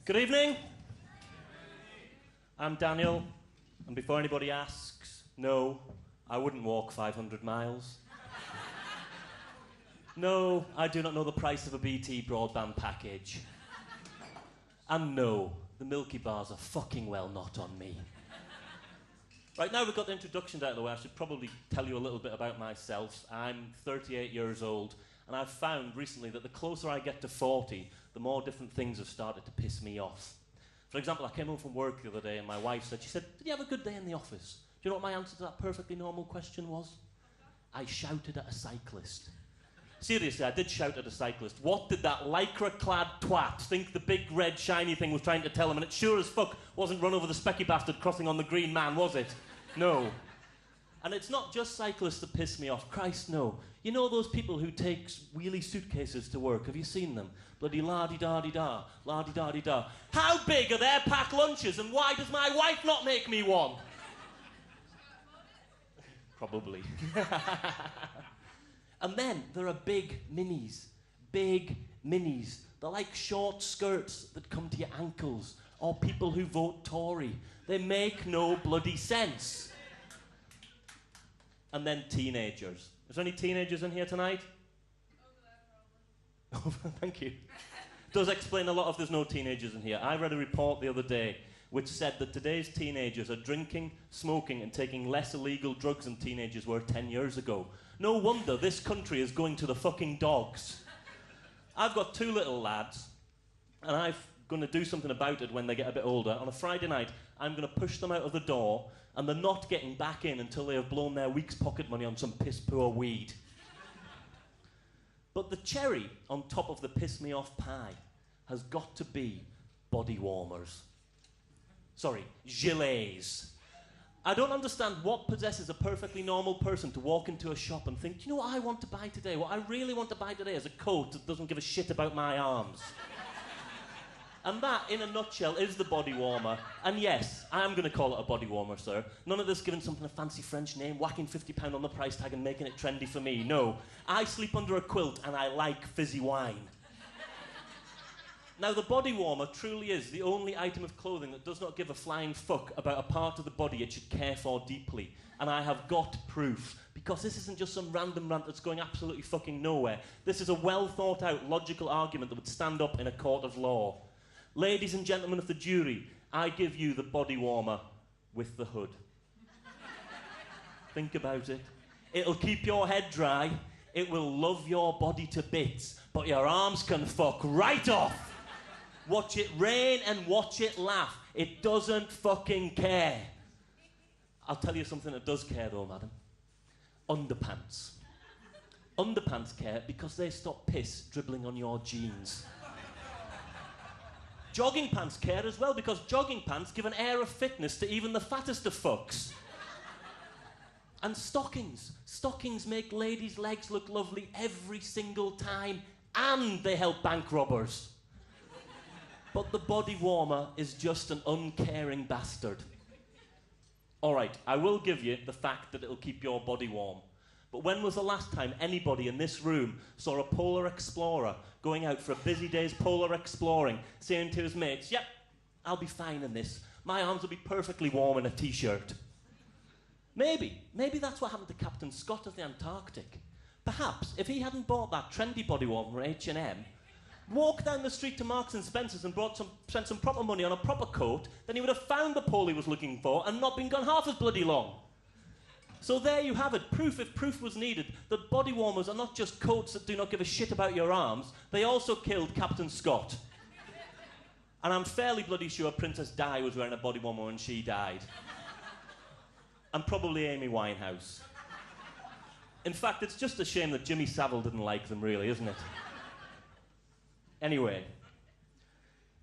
Good evening. I'm Daniel, and before anybody asks, no, I wouldn't walk 500 miles. No, I do not know the price of a BT broadband package. And no, the Milky Bars are fucking well not on me. Right, now we've got the introductions out of the way, I should probably tell you a little bit about myself. I'm 38 years old, and I've found recently that the closer I get to 40, the more different things have started to piss me off. For example, I came home from work the other day and my wife said, did you have a good day in the office? Do you know what my answer to that perfectly normal question was? I shouted at a cyclist. Seriously, I did shout at a cyclist. What did that lycra-clad twat think the big red shiny thing was trying to tell him? And it sure as fuck wasn't run over the specky bastard crossing on the green man, was it? No. And it's not just cyclists that piss me off. Christ, no. You know those people who take wheelie suitcases to work? Have you seen them? Bloody la-di-da-di-da, la-di-da-di-da. How big are their packed lunches, and why does my wife not make me one? Probably. And then there are big minis. Big minis. They're like short skirts that come to your ankles, or people who vote Tory. They make no bloody sense. And then teenagers. Is there any teenagers in here tonight? Oh, thank you. Does explain a lot of there's no teenagers in here. I read a report the other day which said that today's teenagers are drinking, smoking, and taking less illegal drugs than teenagers were 10 years ago. No wonder this country is going to the fucking dogs. I've got two little lads, and I'm going to do something about it when they get a bit older. On a Friday night, I'm going to push them out of the door, and they're not getting back in until they have blown their week's pocket money on some piss-poor weed. But the cherry on top of the piss-me-off pie has got to be body warmers. Sorry, gilets. I don't understand what possesses a perfectly normal person to walk into a shop and think, do you know what I want to buy today? What I really want to buy today is a coat that doesn't give a shit about my arms. And that, in a nutshell, is the body warmer. And yes, I am going to call it a body warmer, sir. None of this giving something a fancy French name, whacking £50 on the price tag and making it trendy for me. No. I sleep under a quilt and I like fizzy wine. Now, the body warmer truly is the only item of clothing that does not give a flying fuck about a part of the body it should care for deeply. And I have got proof. Because this isn't just some random rant that's going absolutely fucking nowhere. This is a well-thought-out, logical argument that would stand up in a court of law. Ladies and gentlemen of the jury, I give you the body warmer with the hood. Think about it. It'll keep your head dry, it will love your body to bits, but your arms can fuck right off. Watch it rain and watch it laugh. It doesn't fucking care. I'll tell you something that does care though, madam. Underpants. Underpants care because they stop piss dribbling on your jeans. Jogging pants care as well because jogging pants give an air of fitness to even the fattest of fucks. And stockings. Stockings make ladies' legs look lovely every single time, and they help bank robbers. But the body warmer is just an uncaring bastard. All right, I will give you the fact that it'll keep your body warm. But when was the last time anybody in this room saw a polar explorer going out for a busy day's polar exploring, saying to his mates, yep, I'll be fine in this. My arms will be perfectly warm in a t-shirt. Maybe that's what happened to Captain Scott of the Antarctic. Perhaps if he hadn't bought that trendy body warmer from H&M, walked down the street to Marks and Spencer's and spent some proper money on a proper coat, then he would have found the pole he was looking for and not been gone half as bloody long. So there you have it, proof if proof was needed, that body warmers are not just coats that do not give a shit about your arms, they also killed Captain Scott. And I'm fairly bloody sure Princess Di was wearing a body warmer when she died. And probably Amy Winehouse. In fact, it's just a shame that Jimmy Savile didn't like them, really, isn't it? Anyway,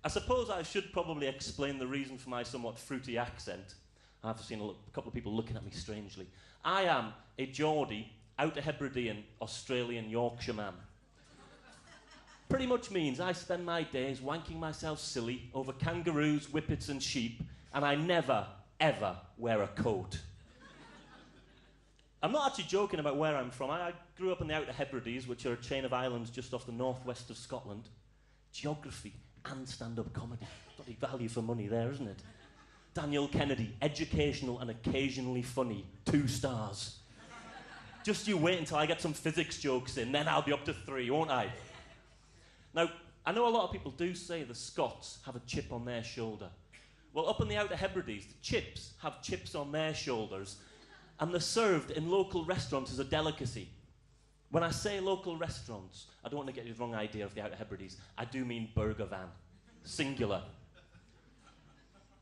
I suppose I should probably explain the reason for my somewhat fruity accent. I've seen a couple of people looking at me strangely. I am a Geordie, Outer Hebridean, Australian Yorkshire man. Pretty much means I spend my days wanking myself silly over kangaroos, whippets and sheep, and I never, ever wear a coat. I'm not actually joking about where I'm from. I grew up in the Outer Hebrides, which are a chain of islands just off the northwest of Scotland. Geography and stand-up comedy. bloody value for money there, isn't it? Daniel Kennedy, educational and occasionally funny, 2 stars. Just you wait until I get some physics jokes in, then I'll be up to 3, won't I? Now, I know a lot of people do say the Scots have a chip on their shoulder. Well, up in the Outer Hebrides, the Chips have chips on their shoulders, and they're served in local restaurants as a delicacy. When I say local restaurants, I don't want to get you the wrong idea of the Outer Hebrides. I do mean burger van, singular.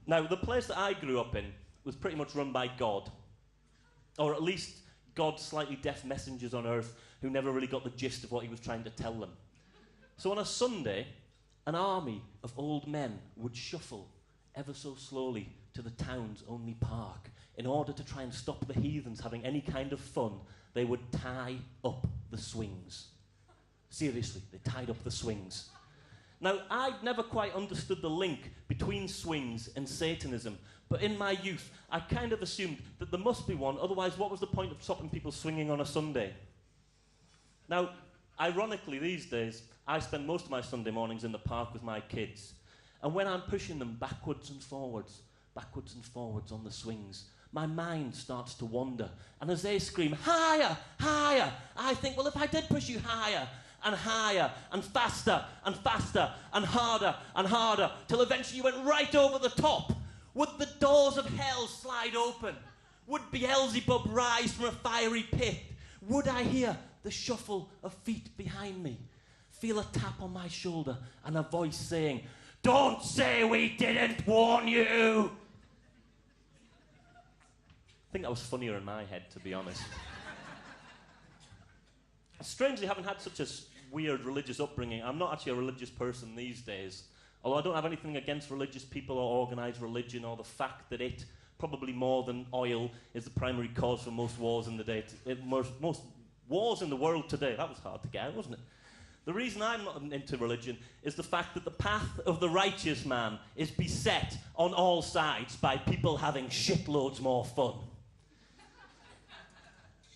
Now, the place that I grew up in was pretty much run by God, or at least God's slightly deaf messengers on earth who never really got the gist of what he was trying to tell them. So on a Sunday, an army of old men would shuffle ever so slowly to the town's only park. In order to try and stop the heathens having any kind of fun, they would tie up the swings. Seriously, they tied up the swings. Now, I'd never quite understood the link between swings and Satanism, but in my youth, I kind of assumed that there must be one, otherwise what was the point of stopping people swinging on a Sunday? Now, ironically, these days, I spend most of my Sunday mornings in the park with my kids, and when I'm pushing them backwards and forwards on the swings, my mind starts to wander, and as they scream, higher, higher, I think, well, if I did push you higher and faster and faster and harder, till eventually you went right over the top, would the doors of hell slide open? Would Beelzebub rise from a fiery pit? Would I hear the shuffle of feet behind me? Feel a tap on my shoulder and a voice saying, "Don't say we didn't warn you!" I think that was funnier in my head, to be honest. Strangely, having had such a weird religious upbringing, I'm not actually a religious person these days. Although I don't have anything against religious people or organised religion, or the fact that it, probably more than oil, is the primary cause for most wars in the day. Most wars in the world today. That was hard to get out, wasn't it? The reason I'm not into religion is the fact that the path of the righteous man is beset on all sides by people having shitloads more fun.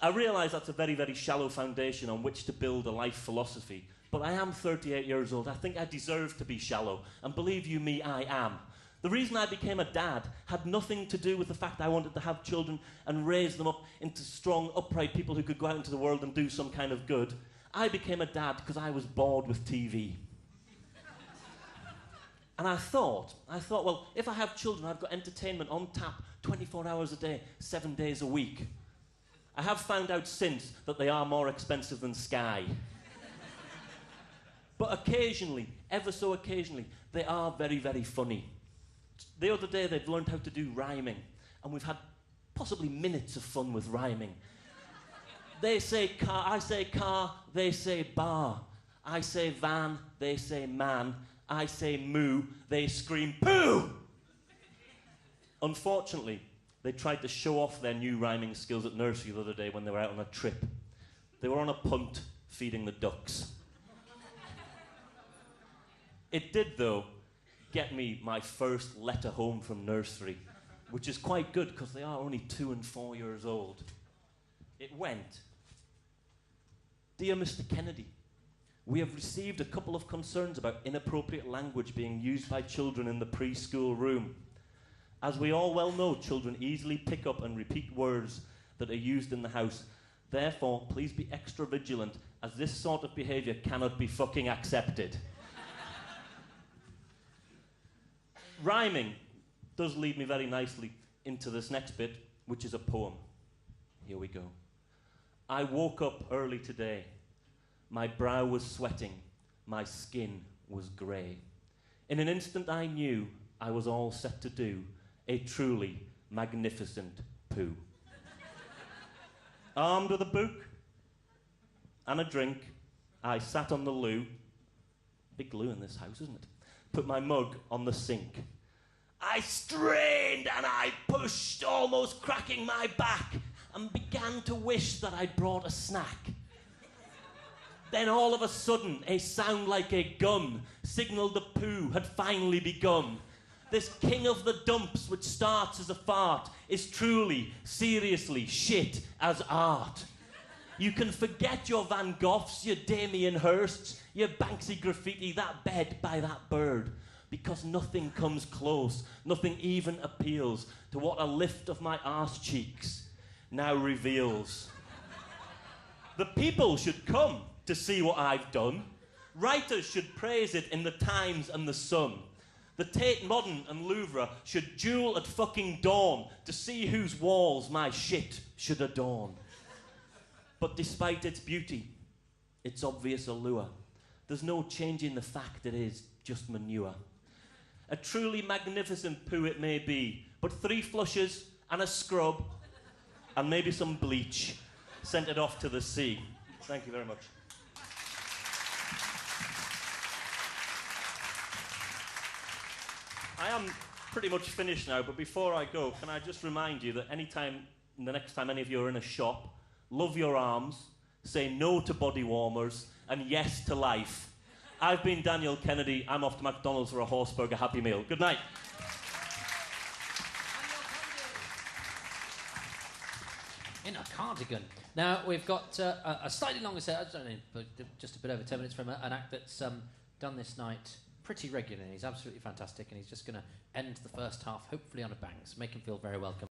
I realise that's a very, very shallow foundation on which to build a life philosophy, but I am 38 years old. I think I deserve to be shallow, and believe you me, I am. The reason I became a dad had nothing to do with the fact I wanted to have children and raise them up into strong, upright people who could go out into the world and do some kind of good. I became a dad because I was bored with TV. And I thought, well, if I have children, I've got entertainment on tap 24 hours a day, 7 days a week. I have found out since that they are more expensive than Sky. But occasionally, ever so occasionally, they are very, very funny. The other day, they've learned how to do rhyming, and we've had possibly minutes of fun with rhyming. They say car, I say car, they say bar. I say van, they say man. I say moo, they scream poo! Unfortunately, they tried to show off their new rhyming skills at nursery the other day when they were out on a trip. They were on a punt feeding the ducks. It did, though, get me my first letter home from nursery, which is quite good because they are only 2 and 4 years old. It went, "Dear Mr. Kennedy, we have received a couple of concerns about inappropriate language being used by children in the preschool room. As we all well know, children easily pick up and repeat words that are used in the house. Therefore, please be extra vigilant, as this sort of behaviour cannot be fucking accepted." Rhyming does lead me very nicely into this next bit, which is a poem. Here we go. I woke up early today. My brow was sweating. My skin was grey. In an instant I knew I was all set to do a truly magnificent poo. Armed with a book and a drink, I sat on the loo. Big loo in this house, isn't it? Put my mug on the sink. I strained and I pushed, almost cracking my back, and began to wish that I'd brought a snack. Then all of a sudden, a sound like a gun signalled the poo had finally begun. This king of the dumps, which starts as a fart, is truly, seriously shit as art. You can forget your Van Goghs, your Damien Hirsts, your Banksy graffiti, that bed by that bird, because nothing comes close, nothing even appeals to what a lift of my arse cheeks now reveals. The people should come to see what I've done. Writers should praise it in the Times and the Sun. The Tate Modern and Louvre should duel at fucking dawn to see whose walls my shit should adorn. But despite its beauty, its obvious allure, there's no changing the fact it is just manure. A truly magnificent poo it may be, but 3 flushes and a scrub and maybe some bleach sent it off to the sea. Thank you very much. I am pretty much finished now, but before I go, can I just remind you that the next time any of you are in a shop, love your arms, say no to body warmers, and yes to life. I've been Daniel Kennedy. I'm off to McDonald's for a Horseburger Happy Meal. Good night. In a cardigan. Now, we've got a slightly longer set, I don't know, but just a bit over 10 minutes from an act that's done this night pretty regularly. He's absolutely fantastic, and he's just going to end the first half, hopefully on a bang, so make him feel very welcome.